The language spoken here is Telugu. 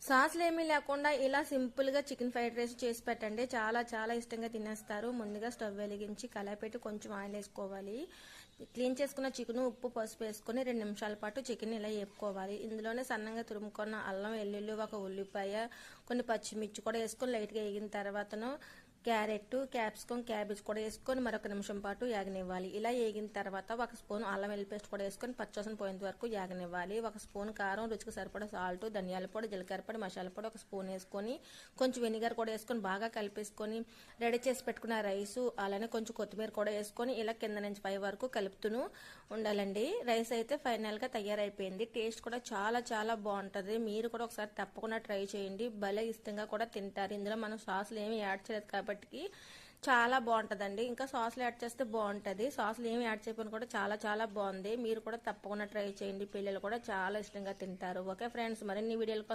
సాస్లు ఏమీ లేకుండా ఇలా సింపుల్ గా చికెన్ ఫ్రైడ్ రైస్ చేసి పెట్టండి. చాలా చాలా ఇష్టంగా తినేస్తారు. ముందుగా స్టవ్ వెలిగించి కళాయి పెట్టి కొంచెం ఆయిల్ వేసుకోవాలి. క్లీన్ చేసుకున్న చికెన్ ఉప్పు పసుపు వేసుకొని 2 నిమిషాల పాటు చికెన్ ఇలా వేపుకోవాలి. ఇందులోనే సన్నగా తురుముకున్న అల్లం వెల్లుల్లి, ఒక ఉల్లిపాయ, కొన్ని పచ్చిమిర్చి కూడా వేసుకొని లైట్ గా వేగిన తర్వాతను క్యారెట్, క్యాప్సికం, క్యాబేజ్ కూడా వేసుకొని మరొక నిమిషం పాటు యాగనివ్వాలి. ఇలా వేగిన తర్వాత ఒక స్పూన్ అల్లం వెల్లుల్లి పేస్ట్ కూడా వేసుకొని పచ్చివాసన పోయేంత వరకు యాగనివ్వాలి. ఒక స్పూన్ కారం, రుచికి సరిపడా సాల్ట్, ధనియాల పొడి, జీలకర్ర పొడి, మసాలా పొడి ఒక స్పూన్ వేసుకొని కొంచెం వెనిగర్ కూడా వేసుకొని బాగా కలిపేసుకొని రెడీ చేసి పెట్టుకున్న రైస్ అలానే కొంచెం కొత్తిమీర కూడా వేసుకొని ఇలా కింద నుంచి పై వరకు కలుపుతూను ఉండాలండి. రైస్ అయితే ఫైనల్ గా తయారైపోయింది. టేస్ట్ కూడా చాలా చాలా బాగుంటది. మీరు కూడా ఒకసారి తప్పకుండా ట్రై చేయండి. భలే ఇష్టంగా కూడా తింటారు. ఇందులో మనం సాసులు ఏమి యాడ్ చేయలేదు కాబట్టి చాలా బాగుంటదండి. ఇంకా సాసులు యాడ్ చేస్తే బాగుంటది. సాసులు ఏమి యాడ్ చేయకపోయినా కూడా చాలా చాలా బాగుంది. మీరు కూడా తప్పకుండా ట్రై చేయండి. పిల్లలు కూడా చాలా ఇష్టంగా తింటారు. ఓకే ఫ్రెండ్స్, మరిన్ని వీడియోల కోసం